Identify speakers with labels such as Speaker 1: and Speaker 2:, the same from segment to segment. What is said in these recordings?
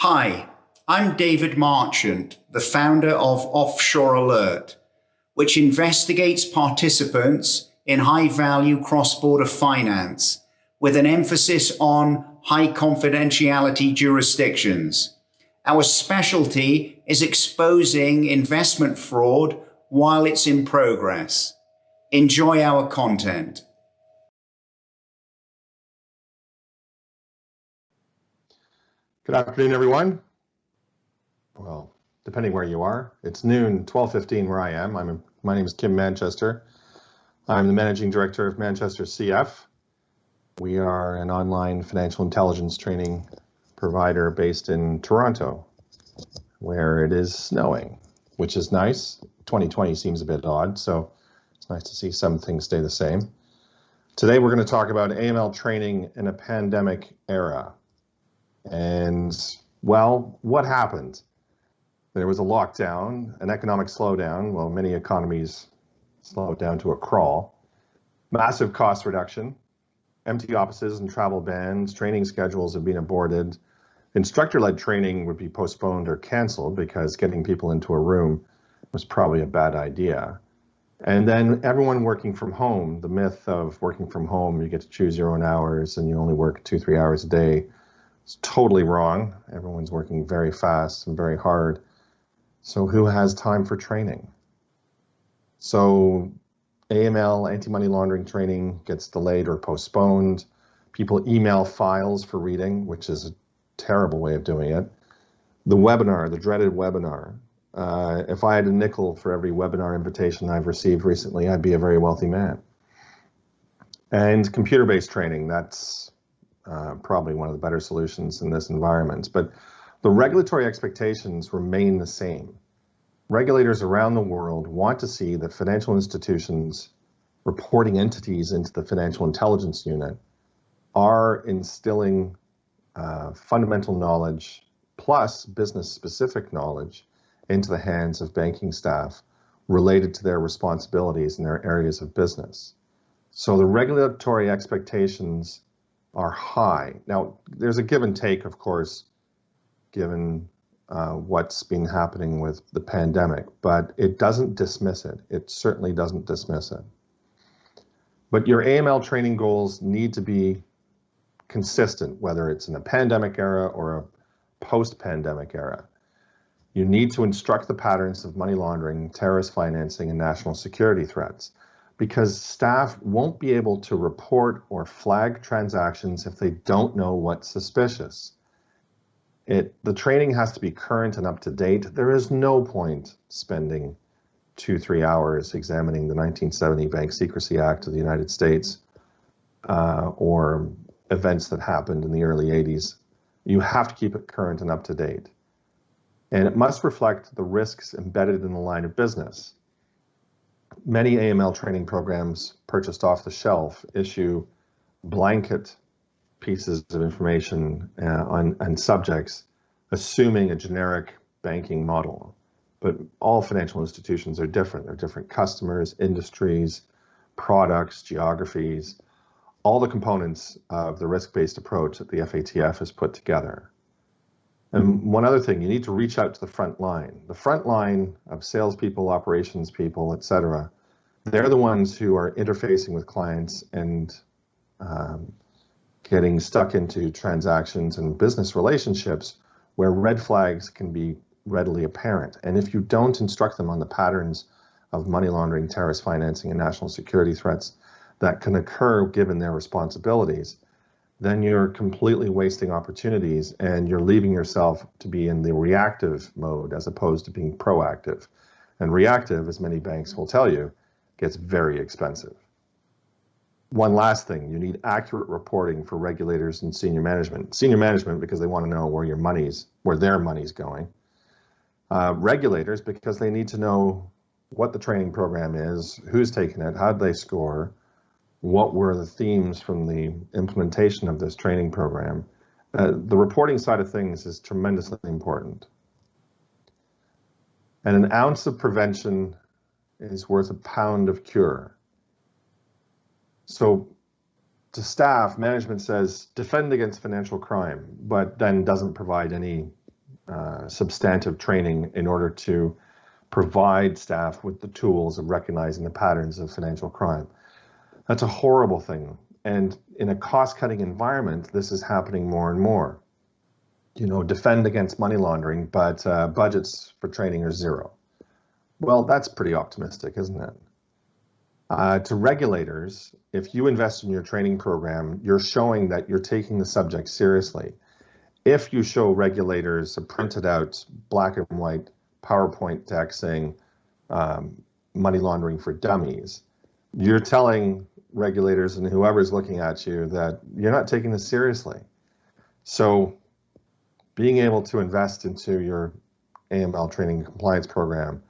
Speaker 1: Hi, I'm David Marchant, the founder of OffshoreAlert, which investigates participants in high-value cross-border finance with an emphasis on high-confidentiality jurisdictions. Our specialty is exposing investment fraud while it's in progress. Enjoy our content.
Speaker 2: Good afternoon, everyone. Well, depending where you are, it's noon, 12:15 where I am. My name is Kim Manchester. I'm the managing director of ManchesterCF. We are an online financial intelligence training provider based in Toronto, where it is snowing, which is nice. 2020 seems a bit odd, so it's nice to see some things stay the same. Today, we're going to talk about AML training in a pandemic era. And, well, what happened? There was a lockdown, an economic slowdown. Well, many economies slowed down to a crawl. Massive cost reduction, empty offices and travel bans, training schedules have been aborted. Instructor-led training would be postponed or canceled because getting people into a room was probably a bad idea. And then everyone working from home, the myth of working from home, you get to choose your own hours and you only work 2-3 hours a day. It's totally wrong. Everyone's working very fast and very hard. So who has time for training? So AML, anti-money laundering training gets delayed or postponed. People email files for reading, which is a terrible way of doing it. The webinar, the dreaded webinar. If I had a nickel for every webinar invitation I've received recently, I'd be a very wealthy man. And computer-based training, that's probably one of the better solutions in this environment. But the regulatory expectations remain the same. Regulators around the world want to see that financial institutions reporting entities into the Financial Intelligence Unit are instilling fundamental knowledge plus business-specific knowledge into the hands of banking staff related to their responsibilities in their areas of business. So the regulatory expectations are high. Now, there's a give and take, of course, given what's been happening with the pandemic, but it doesn't dismiss it. It certainly doesn't dismiss it. But your AML training goals need to be consistent, whether it's in a pandemic era or a post-pandemic era. You need to instruct the patterns of money laundering, terrorist financing, and national security threats, because staff won't be able to report or flag transactions if they don't know what's suspicious. The training has to be current and up to date. There is no point spending 2-3 hours examining the 1970 Bank Secrecy Act of the United States or events that happened in the early 80s. You have to keep it current and up to date. And it must reflect the risks embedded in the line of business. Many AML training programs purchased off the shelf issue blanket pieces of information on subjects, assuming a generic banking model. But all financial institutions are different. They're different customers, industries, products, geographies, all the components of the risk-based approach that the FATF has put together. And one other thing, you need to reach out to the front line. The front line of salespeople, operations people, et cetera, they're the ones who are interfacing with clients and getting stuck into transactions and business relationships where red flags can be readily apparent. And if you don't instruct them on the patterns of money laundering, terrorist financing, and national security threats that can occur given their responsibilities, then you're completely wasting opportunities and you're leaving yourself to be in the reactive mode as opposed to being proactive. And reactive, as many banks will tell you, gets very expensive. One last thing, you need accurate reporting for regulators and senior management. Senior management because they want to know where their money's going. Regulators because they need to know what the training program is, who's taken it, how'd they score, what were the themes from the implementation of this training program. The reporting side of things is tremendously important. And an ounce of prevention is worth a pound of cure. So to staff, management says defend against financial crime, but then doesn't provide any substantive training in order to provide staff with the tools of recognizing the patterns of financial crime. That's a horrible thing. And in a cost-cutting environment, this is happening more and more. You know, defend against money laundering, but budgets for training are zero. Well, that's pretty optimistic, isn't it? To regulators, if you invest in your training program, you're showing that you're taking the subject seriously. If you show regulators a printed out black and white PowerPoint deck saying money laundering for dummies, you're telling regulators and whoever's looking at you that you're not taking this seriously. So being able to invest into your AML training and compliance program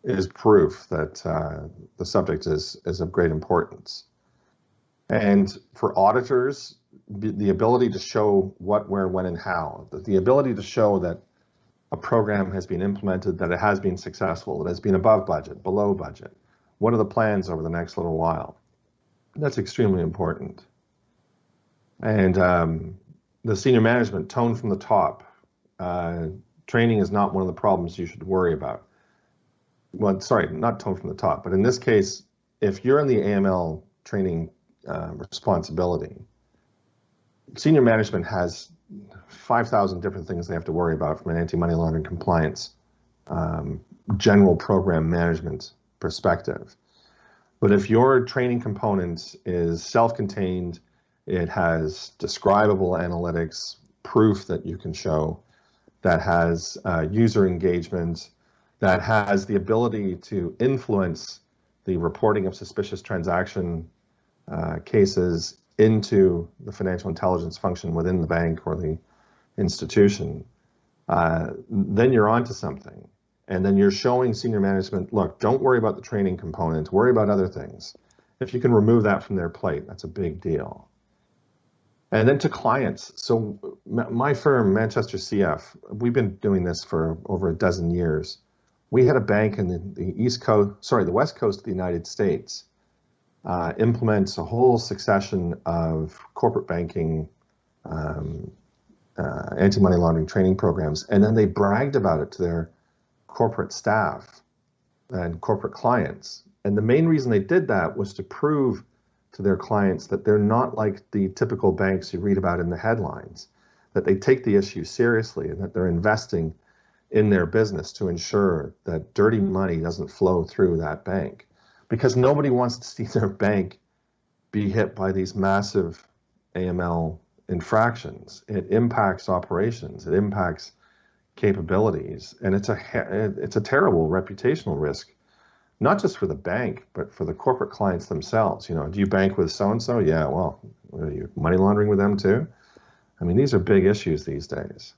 Speaker 2: is proof that the subject is of great importance. And for auditors, the ability to show what, where, when, and how, the ability to show that a program has been implemented, that it has been successful, it has been above budget, below budget. What are the plans over the next little while? That's extremely important. And the senior management, tone from the top. Training is not one of the problems you should worry about. Well, sorry, not tone from the top, but in this case, if you're in the AML training responsibility, senior management has 5,000 different things they have to worry about from an anti-money laundering compliance, general program management perspective. But if your training component is self-contained, it has describable analytics, proof that you can show, that has user engagement, that has the ability to influence the reporting of suspicious transaction cases into the financial intelligence function within the bank or the institution, then you're onto something. And then you're showing senior management, look, don't worry about the training component, worry about other things. If you can remove that from their plate, that's a big deal. And then to clients. So my firm, ManchesterCF, we've been doing this for over a dozen years. We had a bank in the West Coast of the United States implements a whole succession of corporate banking anti-money laundering training programs, and then they bragged about it to their corporate staff and corporate clients. And the main reason they did that was to prove to their clients that they're not like the typical banks you read about in the headlines, that they take the issue seriously and that they're investing in their business to ensure that dirty money doesn't flow through that bank. Because nobody wants to see their bank be hit by these massive AML infractions. It impacts operations, it impacts capabilities, and it's a terrible reputational risk, not just for the bank, but for the corporate clients themselves. You know, do you bank with so-and-so? Yeah, well, are you money laundering with them too? I mean, these are big issues these days.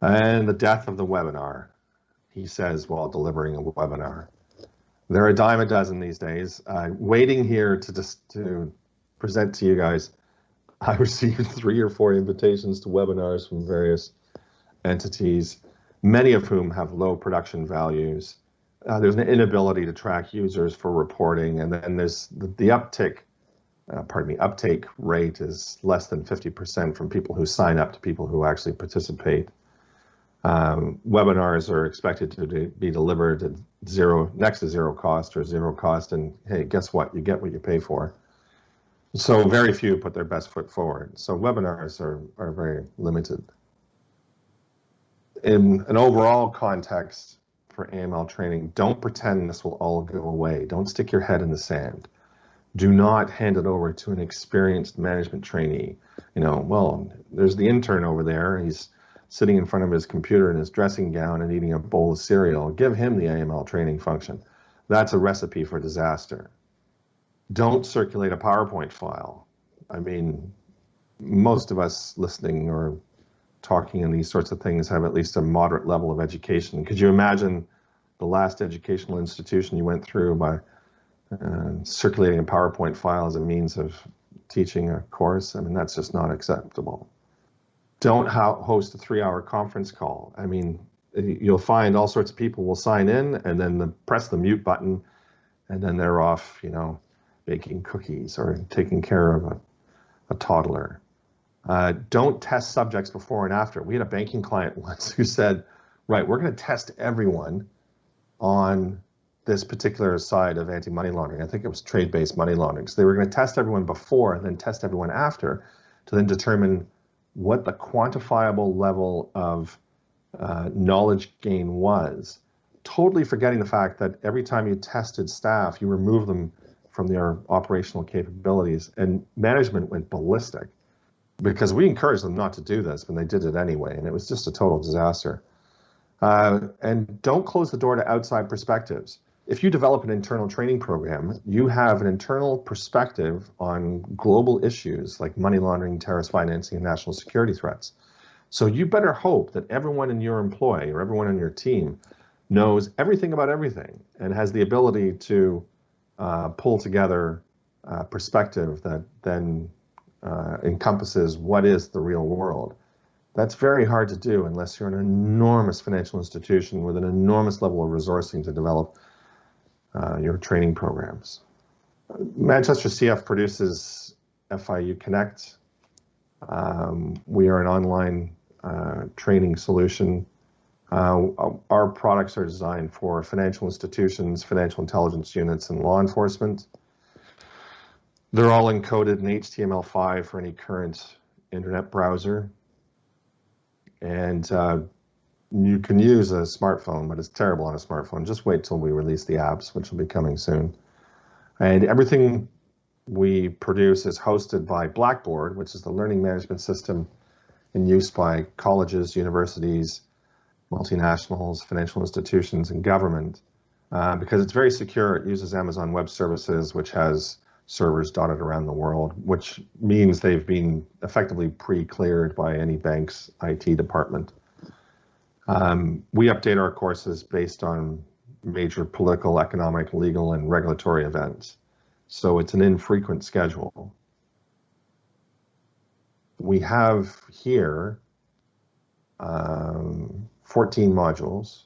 Speaker 2: And the death of the webinar, he says while delivering a webinar. They're a dime a dozen these days. Waiting here to present to you guys, I received 3 or 4 invitations to webinars from various entities, many of whom have low production values. There's an inability to track users for reporting, and then there's the uptake rate is less than 50% from people who sign up to people who actually participate. Webinars are expected to be delivered at next to zero cost or zero cost, and hey, guess what? You get what you pay for. So very few put their best foot forward. So webinars are very limited. In an overall context for AML training, don't pretend this will all go away. Don't stick your head in the sand. Do not hand it over to an experienced management trainee. You know, well, there's the intern over there. He's sitting in front of his computer in his dressing gown and eating a bowl of cereal. Give him the AML training function. That's a recipe for disaster. Don't circulate a PowerPoint file. I mean, most of us listening or talking in these sorts of things have at least a moderate level of education. Could you imagine the last educational institution you went through by circulating a PowerPoint file as a means of teaching a course? I mean, that's just not acceptable. Don't host a 3-hour conference call. I mean, you'll find all sorts of people will sign in and then press the mute button, and then they're off, you know, baking cookies or taking care of a toddler. Don't test subjects before and after. We had a banking client once who said, right, we're going to test everyone on this particular side of anti-money laundering. I think it was trade-based money laundering. So they were going to test everyone before and then test everyone after to then determine what the quantifiable level of knowledge gain was, totally forgetting the fact that every time you tested staff, you remove them from their operational capabilities, and management went ballistic because we encouraged them not to do this, but they did it anyway, and it was just a total disaster. And don't close the door to outside perspectives. If you develop an internal training program, you have an internal perspective on global issues like money laundering, terrorist financing, and national security threats. So you better hope that everyone in your employ or everyone on your team knows everything about everything and has the ability to pull together a perspective that then encompasses what is the real world. That's very hard to do unless you're an enormous financial institution with an enormous level of resourcing to develop your training programs. ManchesterCF produces FIU Connect. We are an online training solution. Our products are designed for financial institutions, financial intelligence units, and law enforcement. They're all encoded in HTML5 for any current internet browser. And you can use a smartphone, but it's terrible on a smartphone. Just wait till we release the apps, which will be coming soon. And everything we produce is hosted by Blackboard, which is the learning management system in use by colleges, universities, multinationals, financial institutions, and government. Because it's very secure, it uses Amazon Web Services, which has servers dotted around the world, which means they've been effectively pre-cleared by any bank's IT department. We update our courses based on major political, economic, legal, and regulatory events. So it's an infrequent schedule. We have here 14 modules: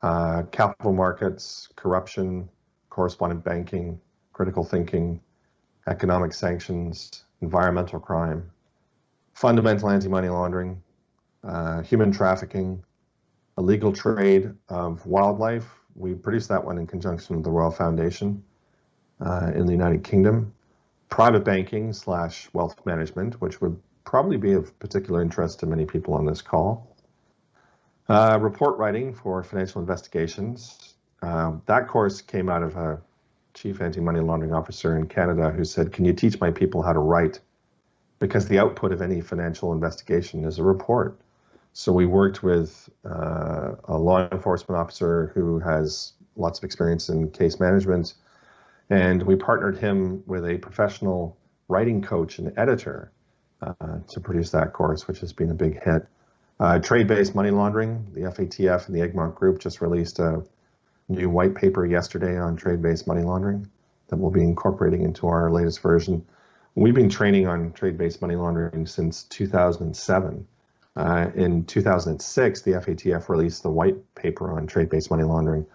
Speaker 2: capital markets, corruption, correspondent banking, critical thinking, economic sanctions, environmental crime, fundamental anti-money laundering, human trafficking, illegal trade of wildlife. We produced that one in conjunction with the Royal Foundation in the United Kingdom. Private banking / wealth management, which would probably be of particular interest to many people on this call. Report writing for financial investigations. That course came out of a chief anti-money laundering officer in Canada who said, can you teach my people how to write? Because the output of any financial investigation is a report. So we worked with a law enforcement officer who has lots of experience in case management, and we partnered him with a professional writing coach and editor to produce that course, which has been a big hit. Trade-based money laundering, the FATF and the Egmont Group just released a new white paper yesterday on trade-based money laundering that we'll be incorporating into our latest version. We've been training on trade-based money laundering since 2007. In 2006, the FATF released the white paper on trade-based money laundering,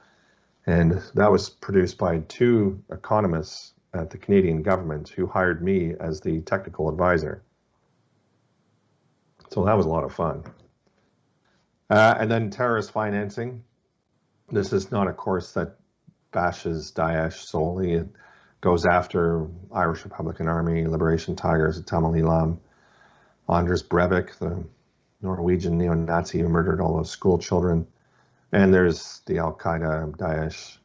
Speaker 2: and that was produced by 2 economists at the Canadian government who hired me as the technical advisor. So that was a lot of fun. And then terrorist financing. This is not a course that bashes Daesh solely. It goes after Irish Republican Army, Liberation Tigers at Tamil Eelam, Anders Breivik, the Norwegian neo-Nazi who murdered all those school children. And there's the Al-Qaeda, Daesh,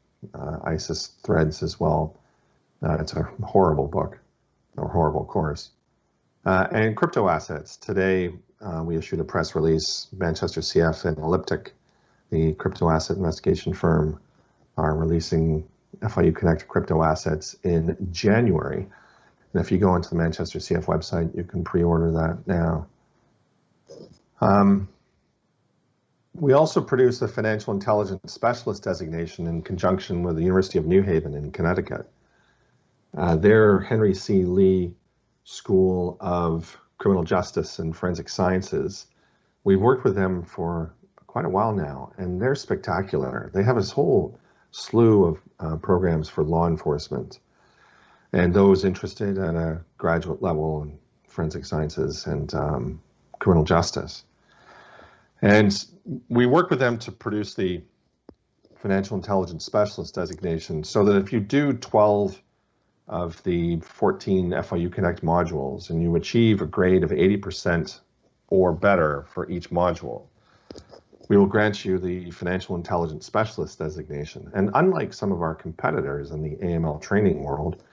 Speaker 2: ISIS threads as well. It's a horrible book, or horrible course. And crypto assets. Today, we issued a press release. ManchesterCF and Elliptic, the crypto asset investigation firm, are releasing FIU Connect crypto assets in January. And if you go into the ManchesterCF website, you can pre-order that now. We also produce a financial intelligence specialist designation in conjunction with the University of New Haven in Connecticut. Their Henry C. Lee School of Criminal Justice and Forensic Sciences. We've worked with them for quite a while now, and they're spectacular. They have this whole slew of programs for law enforcement, and those interested at a graduate level in forensic sciences and criminal justice. And we work with them to produce the financial intelligence specialist designation so that if you do 12 of the 14 FIU Connect modules and you achieve a grade of 80% or better for each module, we will grant you the financial intelligence specialist designation. And unlike some of our competitors in the AML training world,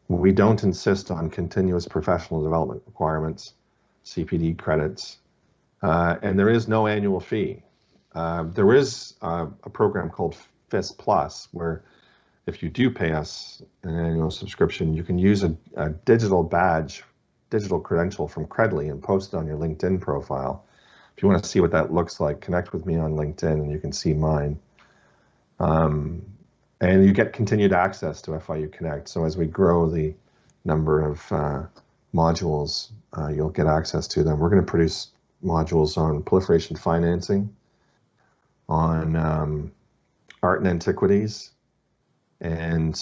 Speaker 2: we don't insist on continuous professional development requirements, CPD credits, and there is no annual fee. There is a program called FIS Plus, where if you do pay us an annual subscription, you can use a digital badge, digital credential from Credly and post it on your LinkedIn profile. If you want to see what that looks like, connect with me on LinkedIn and you can see mine. And you get continued access to FIU Connect. So as we grow the number of modules, you'll get access to them. We're going to produce modules on proliferation financing, on art and antiquities, and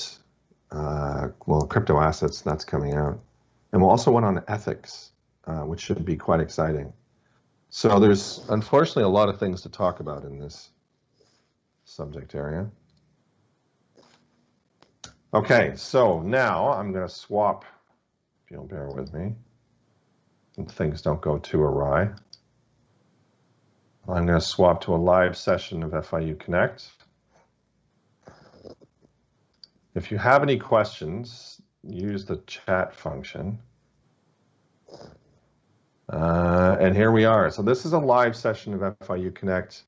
Speaker 2: well, crypto assets, that's coming out. And we'll also one on ethics, which should be quite exciting. So there's unfortunately a lot of things to talk about in this subject area. Okay, so now I'm going to swap, if you'll bear with me, and things don't go too awry. I'm going to swap to a live session of FIU Connect. If you have any questions, use the chat function. And here we are. So this is a live session of FIU Connect,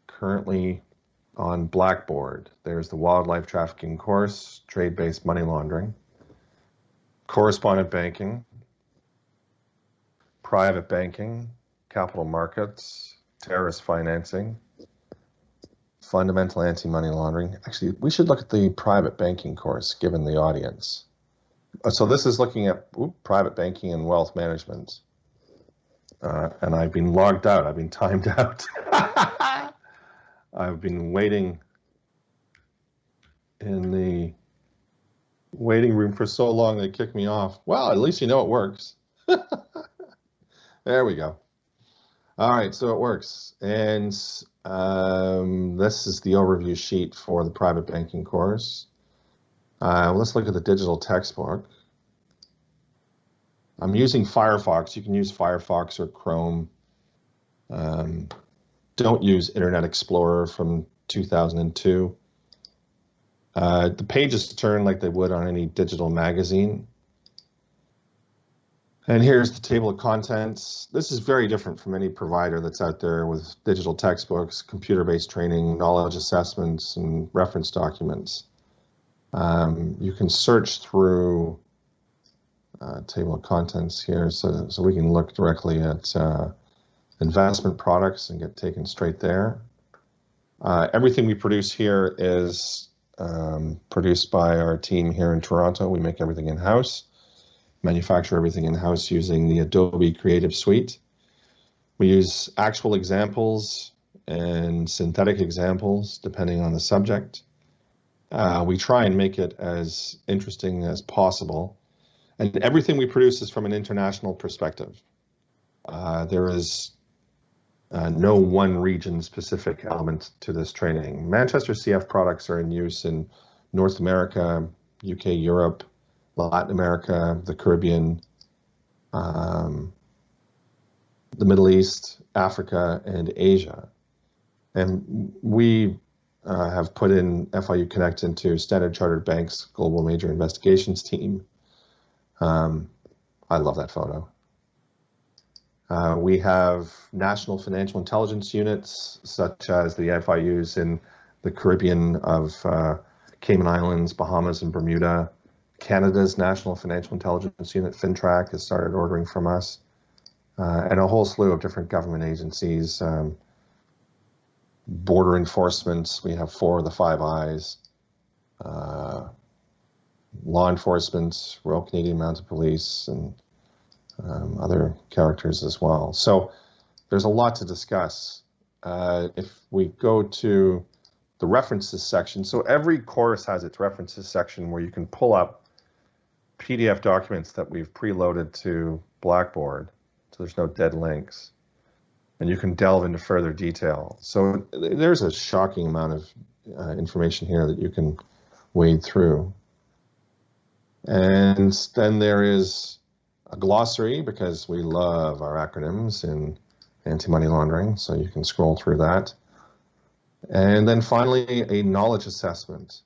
Speaker 2: currently on Blackboard. There's the wildlife trafficking course, trade-based money laundering, correspondent banking, private banking, capital markets, terrorist financing, fundamental anti-money laundering. Actually, we should look at the private banking course, given the audience. So this is looking at private banking and wealth management. And I've been logged out. I've been timed out. I've been waiting in the waiting room for so long they kicked me off. Well, at least you know it works. There we go. All right, so it works. And this is the overview sheet for the private banking course. Let's look at the digital textbook. I'm using Firefox. You can use Firefox or Chrome. Don't use Internet Explorer from 2002. The pages turn like they would on any digital magazine. And here's the table of contents. This is very different from any provider that's out there with digital textbooks, computer-based training, knowledge assessments, and reference documents. You can search through table of contents here so we can look directly at investment products and get taken straight there. Everything we produce here is produced by our team here in Toronto. We make everything in-house, manufacture everything in-house using the Adobe Creative Suite. We use actual examples and synthetic examples depending on the subject. We try and make it as interesting as possible. And everything we produce is from an international perspective. There is no one region specific element to this training. ManchesterCF products are in use in North America, UK, Europe, Latin America, the Caribbean, the Middle East, Africa, and Asia. And we have put in FIU Connect into Standard Chartered Bank's Global Major Investigations team. I love that photo. We have national financial intelligence units, such as the FIUs in the Caribbean of Cayman Islands, Bahamas, and Bermuda. Canada's National Financial Intelligence Unit, FinTrack, has started ordering from us, and a whole slew of different government agencies. Border enforcement, we have 4 of the 5 Eyes. Law enforcement, Royal Canadian Mounted Police, and other characters as well. So there's a lot to discuss. If we go to the references section, so every course has its references section where you can pull up PDF documents that we've preloaded to Blackboard, so there's no dead links, and you can delve into further detail. So there's a shocking amount of information here that you can wade through. And then there is a glossary, because we love our acronyms in anti-money laundering, so you can scroll through that. And then finally, a knowledge assessment.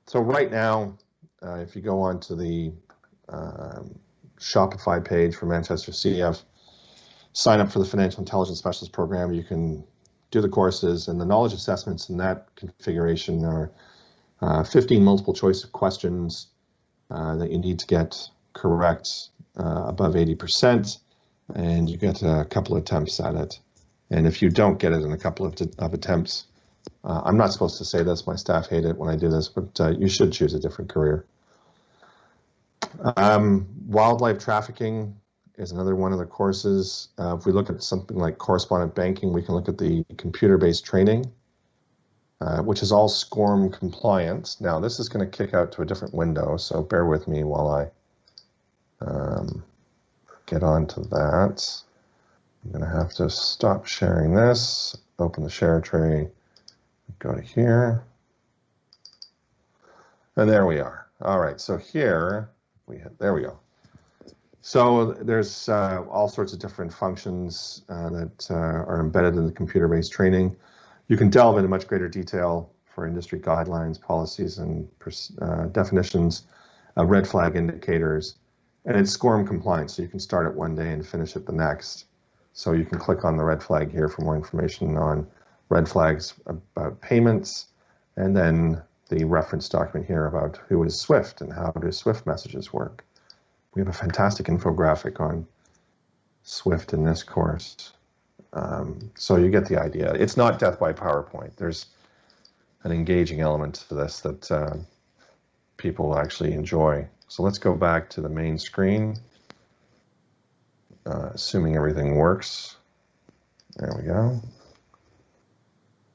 Speaker 2: So right now, if you go on to the Shopify page for ManchesterCF, sign up for the Financial Intelligence Specialist Program, you can do the courses, and the knowledge assessments in that configuration are 15 multiple choice questions that you need to get correct above 80%, and you get a couple of attempts at it. And if you don't get it in a couple of attempts, I'm not supposed to say this, my staff hate it when I do this, but you should choose a different career. Wildlife trafficking is another one of the courses. If we look at something like correspondent banking, we can look at the computer-based training, which is all SCORM compliant. Now, this is going to kick out to a different window, so bear with me while I get on to that. I'm going to have to stop sharing this, open the share tray, go to here, and there we are. All right, so here, there we go. So there's all sorts of different functions that are embedded in the computer-based training. You can delve into much greater detail for industry guidelines, policies, and definitions of red flag indicators. And it's SCORM compliant, so you can start it one day and finish it the next. So you can click on the red flag here for more information on red flags about payments, and then the reference document here about who is SWIFT and how do SWIFT messages work. We have a fantastic infographic on SWIFT in this course. So you get the idea. It's not death by PowerPoint. There's an engaging element to this that people actually enjoy. So let's go back to the main screen, assuming everything works. There we go.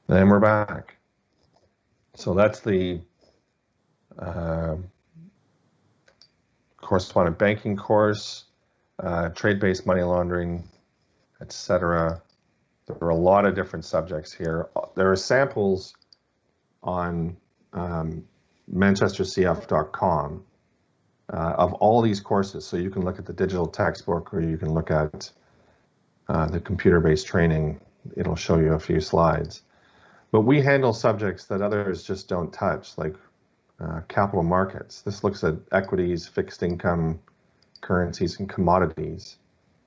Speaker 2: And we're back. So that's the correspondent banking course, trade-based money laundering, etc. There are a lot of different subjects here. There are samples on ManchesterCF.com of all these courses. So you can look at the digital textbook, or you can look at the computer-based training. It'll show you a few slides. But we handle subjects that others just don't touch, like capital markets. This looks at equities, fixed income, currencies, and commodities.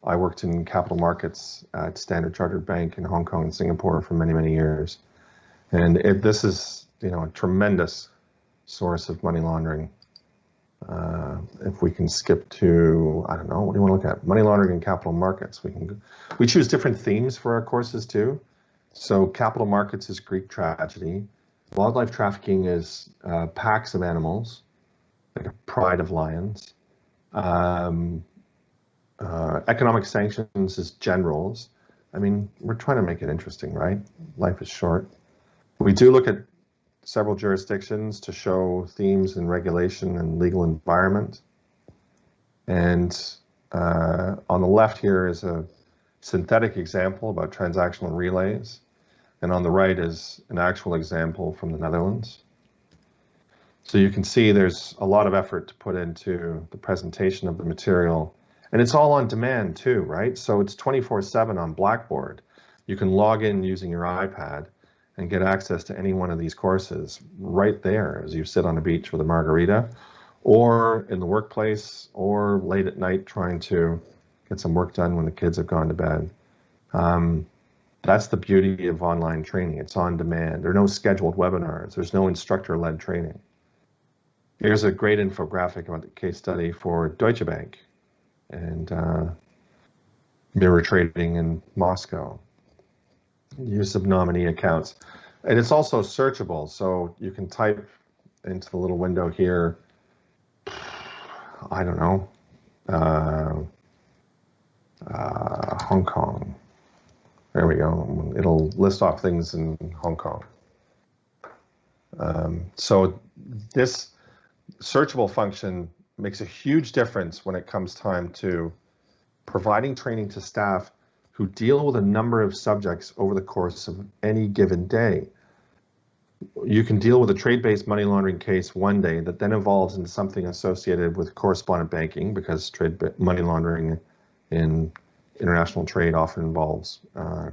Speaker 2: I worked in capital markets at Standard Chartered Bank in Hong Kong and Singapore for many, many years. And this is, a tremendous source of money laundering. If we can skip to, I don't know, what do you want to look at? Money laundering and capital markets. We choose different themes for our courses too. So capital markets is Greek tragedy. Wildlife trafficking is packs of animals, like a pride of lions. Economic sanctions is generals. I mean, we're trying to make it interesting, right? Life is short. We do look at several jurisdictions to show themes in regulation and legal environment. And on the left here is a synthetic example about transactional relays. And on the right is an actual example from the Netherlands. So you can see there's a lot of effort to put into the presentation of the material. And it's all on demand too, right? So it's 24/7 on Blackboard. You can log in using your iPad and get access to any one of these courses right there as you sit on a beach with a margarita, or in the workplace, or late at night trying to get some work done when the kids have gone to bed. That's the beauty of online training. It's on demand. There are no scheduled webinars. There's no instructor-led training. Here's a great infographic about the case study for Deutsche Bank and mirror trading in Moscow. Use of nominee accounts. And it's also searchable, so you can type into the little window here, I don't know, Hong Kong. There we go. It'll list off things in Hong Kong. So this searchable function makes a huge difference when it comes time to providing training to staff who deal with a number of subjects over the course of any given day. You can deal with a trade-based money laundering case one day that then evolves into something associated with correspondent banking, because money laundering in international trade often involves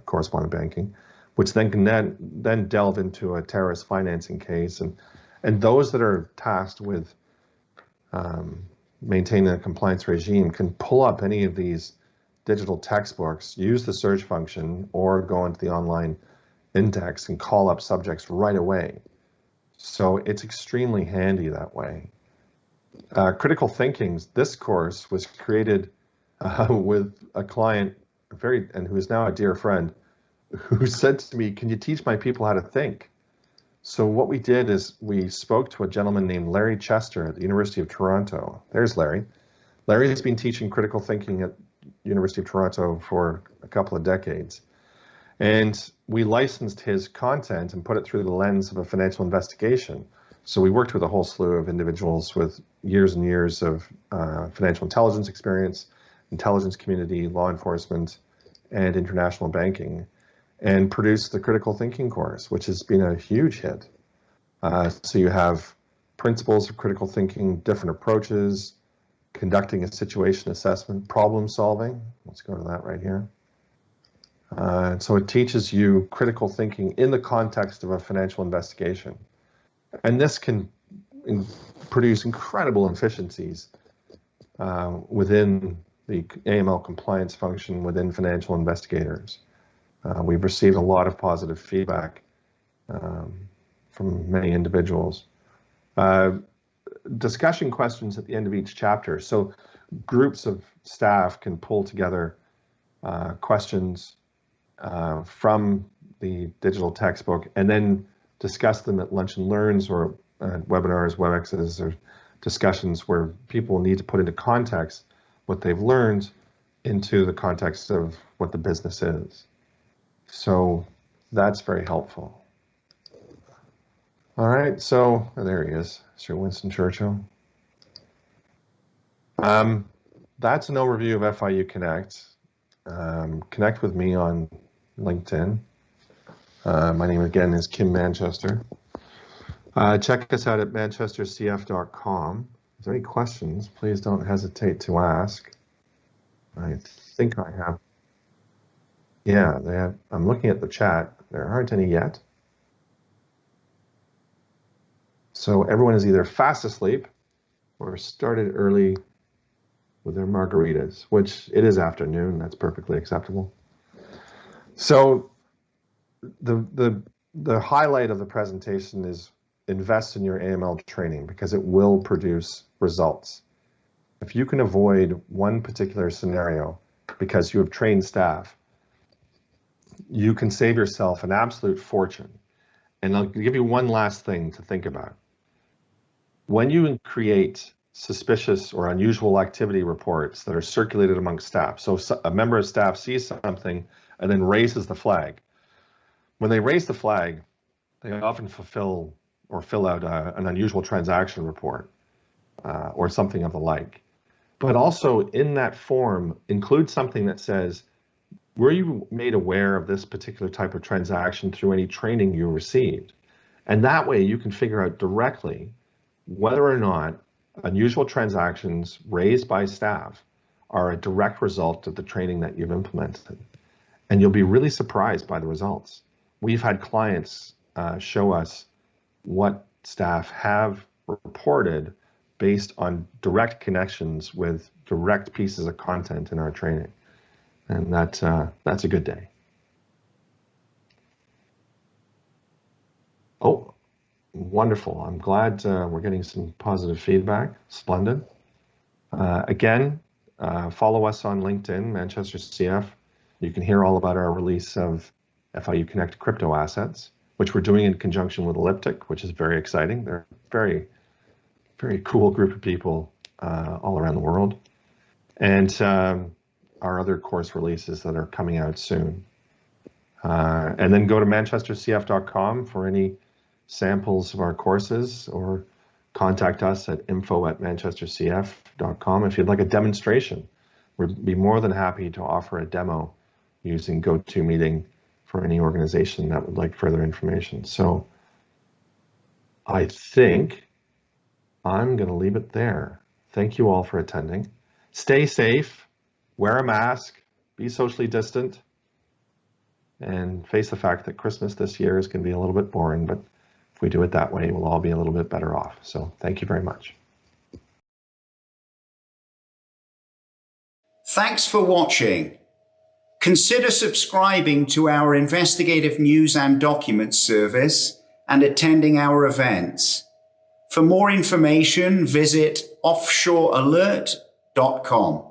Speaker 2: correspondent banking, which then can then delve into a terrorist financing case, and those that are tasked with maintaining a compliance regime can pull up any of these digital textbooks, use the search function, or go into the online index and call up subjects right away. So it's extremely handy that way. Critical Thinking's, this course was created with a client, and who is now a dear friend, who said to me, "Can you teach my people how to think?" So what we did is we spoke to a gentleman named Larry Chester at the University of Toronto. There's Larry. Larry has been teaching critical thinking at University of Toronto for a couple of decades. And we licensed his content and put it through the lens of a financial investigation. So we worked with a whole slew of individuals with years and years of financial intelligence experience, intelligence community, law enforcement, and international banking, and produced the critical thinking course, which has been a huge hit. So you have principles of critical thinking, different approaches, conducting a situation assessment, problem solving. Let's go to that right here. So it teaches you critical thinking in the context of a financial investigation. And this can produce incredible efficiencies within the AML compliance function within financial investigators. We've received a lot of positive feedback from many individuals. Discussion questions at the end of each chapter. So groups of staff can pull together questions from the digital textbook and then discuss them at lunch and learns or webinars, WebExes, or discussions where people need to put into context what they've learned into the context of what the business is. So that's very helpful. All right, so there he is, Sir Winston Churchill. That's an overview of FIU Connect. Connect with me on LinkedIn. My name again is Kim Manchester. Check us out at ManchesterCF.com. If there are any questions, please don't hesitate to ask. I think I have. Yeah, I'm looking at the chat. There aren't any yet. So everyone is either fast asleep or started early with their margaritas, which it is afternoon. That's perfectly acceptable. So the highlight of the presentation is invest in your AML training because it will produce results. If you can avoid one particular scenario because you have trained staff, you can save yourself an absolute fortune. And I'll give you one last thing to think about. When you create suspicious or unusual activity reports that are circulated among staff, so a member of staff sees something and then raises the flag. When they raise the flag, they often fill out an unusual transaction report or something of the like. But also in that form, include something that says, were you made aware of this particular type of transaction through any training you received? And that way you can figure out directly whether or not unusual transactions raised by staff are a direct result of the training that you've implemented. And you'll be really surprised by the results. We've had clients show us what staff have reported based on direct connections with direct pieces of content in our training. And that's a good day. Oh, wonderful. I'm glad we're getting some positive feedback. Splendid. Again, follow us on LinkedIn, ManchesterCF. You can hear all about our release of FIU Connect crypto assets, which we're doing in conjunction with Elliptic, which is very exciting. They're a very, very cool group of people all around the world. And our other course releases that are coming out soon. And then go to ManchesterCF.com for any samples of our courses or contact us at info@manchestercf.com. If you'd like a demonstration, we'd be more than happy to offer a demo using GoToMeeting for any organization that would like further information. So I think I'm going to leave it there. Thank you all for attending. Stay safe, wear a mask, be socially distant, and face the fact that Christmas this year is going to be a little bit boring, but if we do it that way, we'll all be a little bit better off. So thank you very much.
Speaker 1: Thanks for watching. Consider subscribing to our investigative news and documents service and attending our events. For more information, visit offshorealert.com.